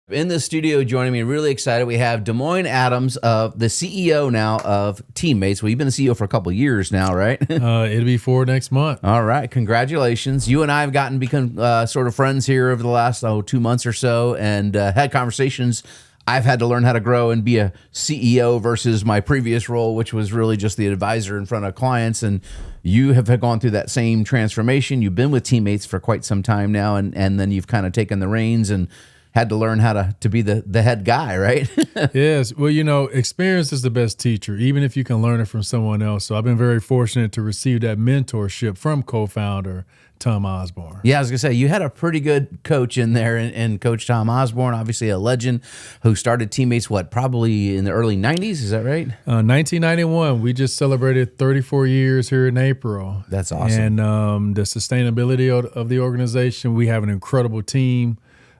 In the studio joining me, really excited, we have DeMoine Adams, the CEO now of Teammates. Well, you've been the CEO for a couple of years now, right? It'll be 4 next month. All right, congratulations. You and I have become sort of friends here over the last 2 months or so, and had conversations. I've had to learn how to grow and be a CEO versus my previous role, which was really just the advisor in front of clients. And you have gone through that same transformation. You've been with Teammates for quite some time now, and then you've kind of taken the reins and had to learn how to be the head guy, right? Yes. Well, experience is the best teacher, even if you can learn it from someone else. So I've been very fortunate to receive that mentorship from co-founder Tom Osborne. Yeah, I was going to say, you had a pretty good coach in there, and Coach Tom Osborne, obviously a legend who started Teammates, probably in the early 90s, is that right? 1991. We just celebrated 34 years here in April. That's awesome. And the sustainability of the organization, we have an incredible team.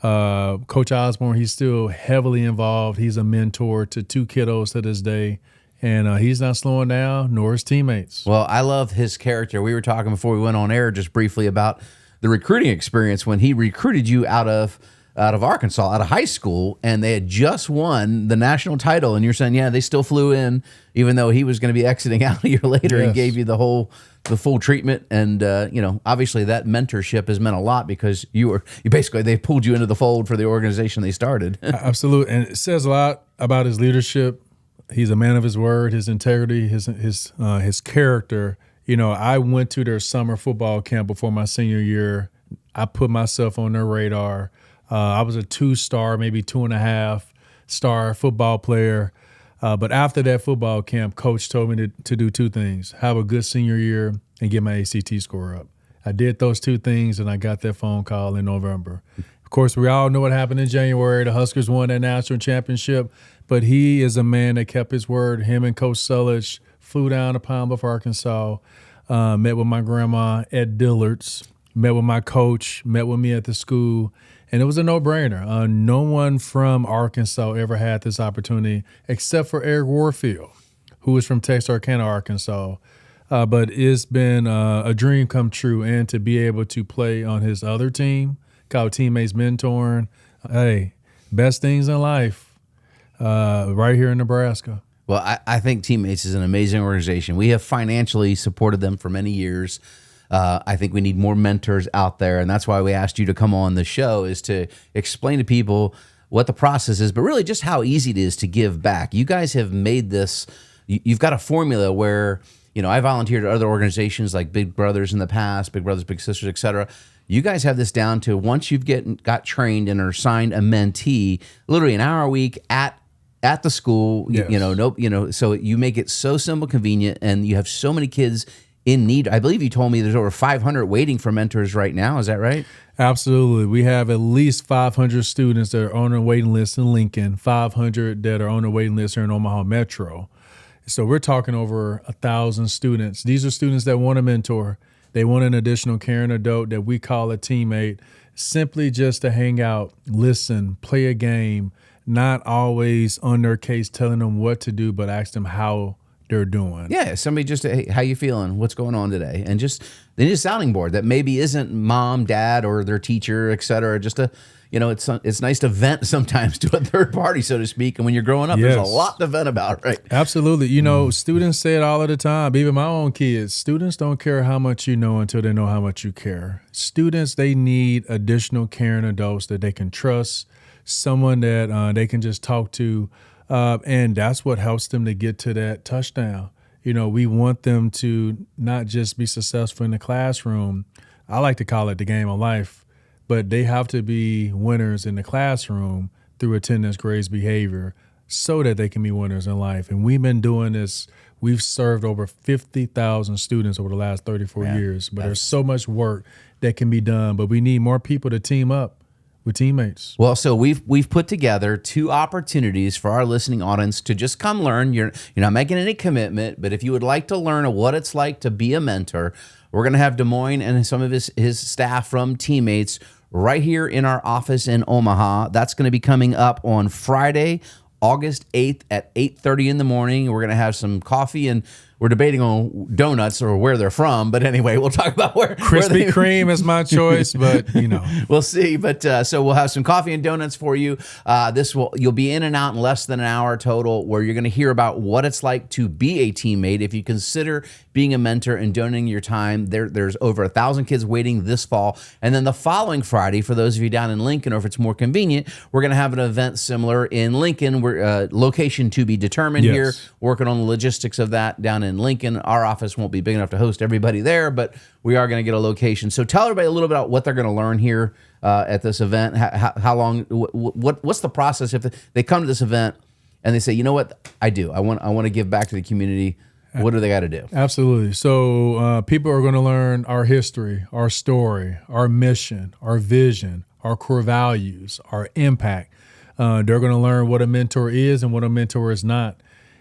Coach Osborne, he's still heavily involved. He's a mentor to 2 kiddos to this day, and he's not slowing down, nor his teammates. Well, I love his character. We were talking before we went on air just briefly about the recruiting experience when he recruited you out of Arkansas, out of high school, and they had just won the national title, and you're saying, yeah, they still flew in, even though he was going to be exiting out a year later. Yes. And gave you the full treatment. And obviously that mentorship has meant a lot because they pulled you into the fold for the organization they started. Absolutely. And it says a lot about his leadership. He's a man of his word, his integrity, his character. I went to their summer football camp before my senior year. I put myself on their radar. I was a 2-star, maybe 2.5-star football player. But after that football camp, Coach told me to do 2 things: have a good senior year and get my ACT score up. I did those 2 things, and I got that phone call in November. Of course, we all know what happened in January. The Huskers won that national championship, but he is a man that kept his word. Him and Coach Sulich flew down to Pine Bluff, Arkansas, met with my grandma at Dillard's, met with my coach, met with me at the school. And it was a no-brainer. No one from Arkansas ever had this opportunity except for Eric Warfield, who is from Texarkana, Arkansas. But it's been a dream come true. And to be able to play on his other team, called Teammates Mentoring, hey, best things in life right here in Nebraska. Well, I think Teammates is an amazing organization. We have financially supported them for many years. I think we need more mentors out there, and that's why we asked you to come on the show, is to explain to people what the process is, but really just how easy it is to give back. You guys have made this, you've got a formula where, I volunteered at other organizations like Big Brothers in the past, Big Brothers, Big Sisters, et cetera. You guys have this down to, once you've got trained and are assigned a mentee, literally an hour a week at the school, yes. So you make it so simple, convenient, and you have so many kids in need. I believe you told me there's over 500 waiting for mentors right now. Is that right? Absolutely. We have at least 500 students that are on a waiting list in Lincoln, 500 that are on a waiting list here in Omaha Metro. So we're talking over 1,000 students. These are students that want a mentor. They want an additional caring adult that we call a teammate, simply just to hang out, listen, play a game, not always on their case telling them what to do, but ask them how they're doing. Yeah, somebody just, hey, how you feeling? What's going on today? And they need a sounding board that maybe isn't mom, dad, or their teacher, et cetera. Just it's nice to vent sometimes to a third party, so to speak. And when you're growing up, yes, there's a lot to vent about, right? Absolutely. Students say it all of the time, even my own kids. Students don't care how much you know until they know how much you care. Students, they need additional caring adults that they can trust, someone that they can just talk to. And that's what helps them to get to that touchdown. We want them to not just be successful in the classroom. I like to call it the game of life, but they have to be winners in the classroom through attendance, grades, behavior, so that they can be winners in life. And we've been doing this. We've served over 50,000 students over the last 34 years, but there's so much work that can be done. But we need more people to team up with Teammates. Well, so we've put together 2 opportunities for our listening audience to just come learn. You're not making any commitment, but if you would like to learn what it's like to be a mentor, we're going to have DeMoine and some of his staff from Teammates right here in our office in Omaha. That's going to be coming up on Friday, August 8th at 8:30 in the morning. We're going to have some coffee, and we're debating on donuts or where they're from. But anyway, we'll talk about where Krispy Kreme is my choice, but we'll see. But so we'll have some coffee and donuts for you. You'll be in and out in less than an hour total, where you're going to hear about what it's like to be a teammate. If you consider being a mentor and donating your time, there's over 1,000 kids waiting this fall. And then the following Friday, for those of you down in Lincoln, or if it's more convenient, we're going to have an event similar in Lincoln. We're location to be determined here, working on the logistics of that down in Lincoln. Our office won't be big enough to host everybody there, but we are going to get a location. So tell everybody a little bit about what they're going to learn here at this event. How long? What's the process if they come to this event and they say, you know what, I want to give back to the community? What do they got to do? Absolutely. So people are going to learn our history, our story, our mission, our vision, our core values, our impact. They're going to learn what a mentor is and what a mentor is not.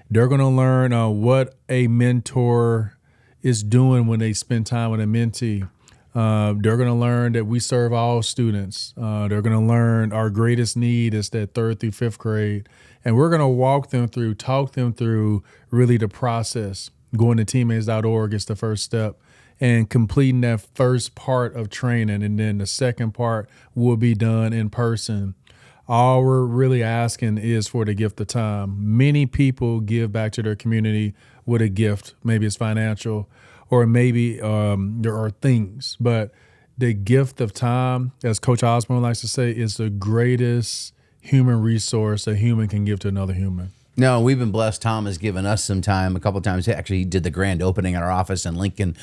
They're going to learn what a mentor is doing when they spend time with a mentee. They're going to learn that we serve all students. They're going to learn our greatest need is that 3rd through 5th grade. And we're going to talk them through really the process. Going to teammates.org is the first step, and completing that first part of training. And then the second part will be done in person. All we're really asking is for the gift of time. Many people give back to their community with a gift. Maybe it's financial, or maybe there are things. But the gift of time, as Coach Osborne likes to say, is the greatest human resource a human can give to another human. No, we've been blessed. Tom has given us some time a couple of times. He actually did the grand opening at our office in Lincoln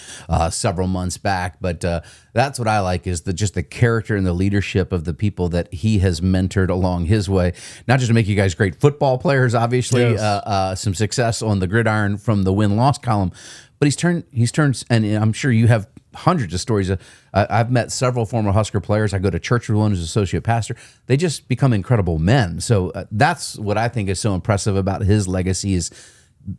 several months back. But that's what I like, is just the character and the leadership of the people that he has mentored along his way. Not just to make you guys great football players, obviously, some success on the gridiron from the win-loss column, but he's turned, and I'm sure you have hundreds of stories. I've met several former Husker players. I go to church with one who's associate pastor. They just become incredible men. So that's what I think is so impressive about his legacy, is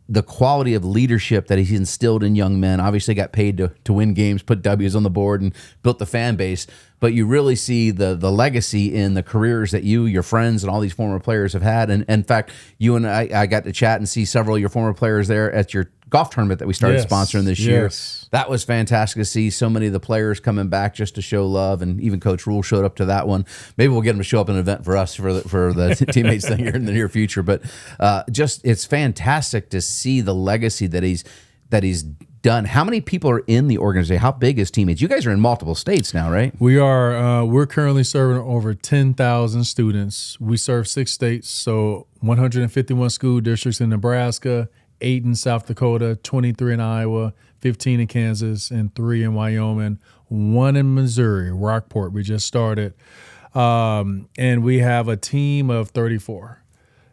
the quality of leadership that he's instilled in young men. Obviously got paid to win games, put W's on the board, and built the fan base. But you really see the legacy in the careers that you, your friends, and all these former players have had. And in fact, you and I got to chat and see several of your former players there at your golf tournament that we started sponsoring this year. That was fantastic to see so many of the players coming back just to show love, and even Coach Rule showed up to that one. Maybe we'll get him to show up at an event for us for the teammates thing here in the near future. But just, it's fantastic to see the legacy that he's done. How many people are in the organization? How big is teammates? You guys are in multiple states now, right? We are. We're currently serving over 10,000 students. We serve 6 states, so 151 school districts in Nebraska, 8 in South Dakota, 23 in Iowa, 15 in Kansas, and 3 in Wyoming, 1 in Missouri, Rockport. We just started. And we have a team of 34.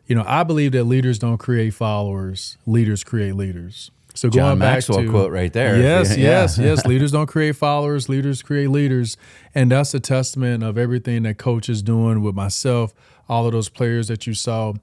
I believe that leaders don't create followers. Leaders create leaders. So going John back Maxwell to quote right there. Yes. Leaders don't create followers. Leaders create leaders. And that's a testament of everything that Coach is doing with myself, all of those players that you saw.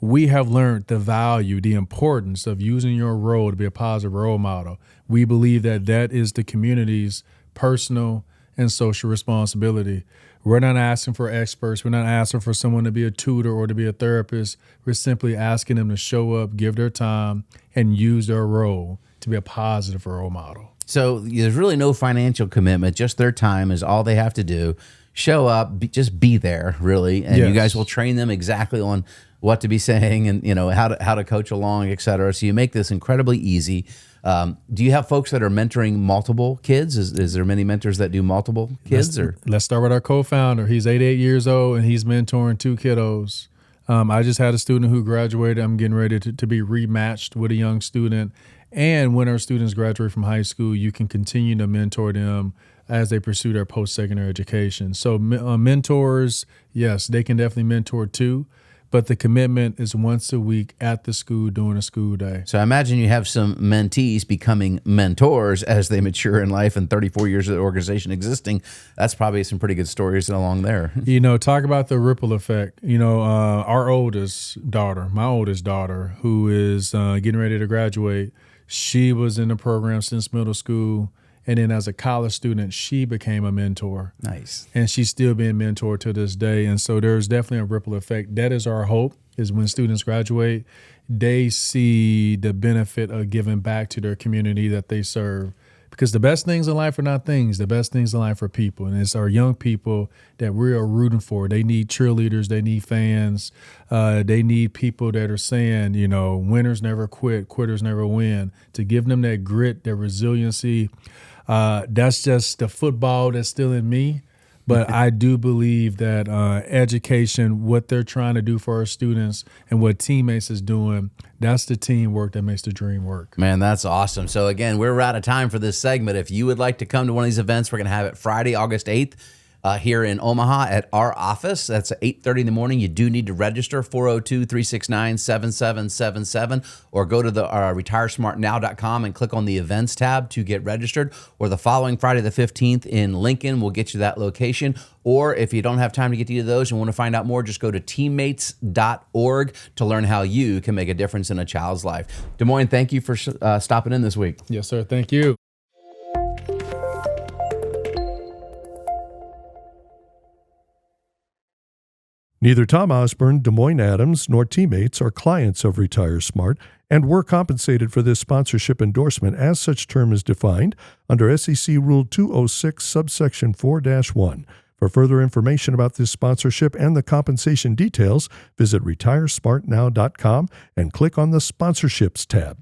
We have learned the value, the importance of using your role to be a positive role model. We believe that is the community's personal and social responsibility. We're not asking for experts. We're not asking for someone to be a tutor or to be a therapist. We're simply asking them to show up, give their time, and use their role to be a positive role model. So there's really no financial commitment. Just their time is all they have to do. Show up, just be there, really. And you guys will train them exactly on what to be saying and how to coach along, et cetera. So you make this incredibly easy. Do you have folks that are mentoring multiple kids? Is there many mentors that do multiple kids? Let's start with our co-founder. He's 88 years old, and he's mentoring 2 kiddos. I just had a student who graduated. I'm getting ready to be rematched with a young student. And when our students graduate from high school, you can continue to mentor them as they pursue their post-secondary education. So mentors, yes, they can definitely mentor too. But the commitment is once a week at the school during a school day. So I imagine you have some mentees becoming mentors as they mature in life, and 34 years of the organization existing. That's probably some pretty good stories along there. Talk about the ripple effect. Our oldest daughter, my oldest daughter, who is getting ready to graduate, she was in the program since middle school. And then as a college student, she became a mentor. Nice. And she's still being mentored to this day. And so there's definitely a ripple effect. That is our hope, is when students graduate, they see the benefit of giving back to their community that they serve. Because the best things in life are not things. The best things in life are people. And it's our young people that we are rooting for. They need cheerleaders. They need fans. They need people that are saying, winners never quit, quitters never win. To give them that grit, that resiliency. That's just the football that's still in me. But I do believe that education, what they're trying to do for our students and what Teammates is doing, that's the teamwork that makes the dream work. Man, that's awesome. So again, we're out of time for this segment. If you would like to come to one of these events, we're going to have it Friday, August 8th. Here in Omaha at our office. That's at 8:30 in the morning. You do need to register, 402-369-7777, or go to the retiresmartnow.com and click on the events tab to get registered. Or the following Friday the 15th in Lincoln will get you that location. Or if you don't have time to get to either of those and want to find out more, just go to teammates.org to learn how you can make a difference in a child's life. DeMoine, thank you for stopping in this week. Yes, sir. Thank you. Neither Tom Osborne, DeMoine Adams, nor Teammates are clients of Retire Smart and were compensated for this sponsorship endorsement as such term is defined under SEC Rule 206, subsection 4-1. For further information about this sponsorship and the compensation details, visit retiresmartnow.com and click on the Sponsorships tab.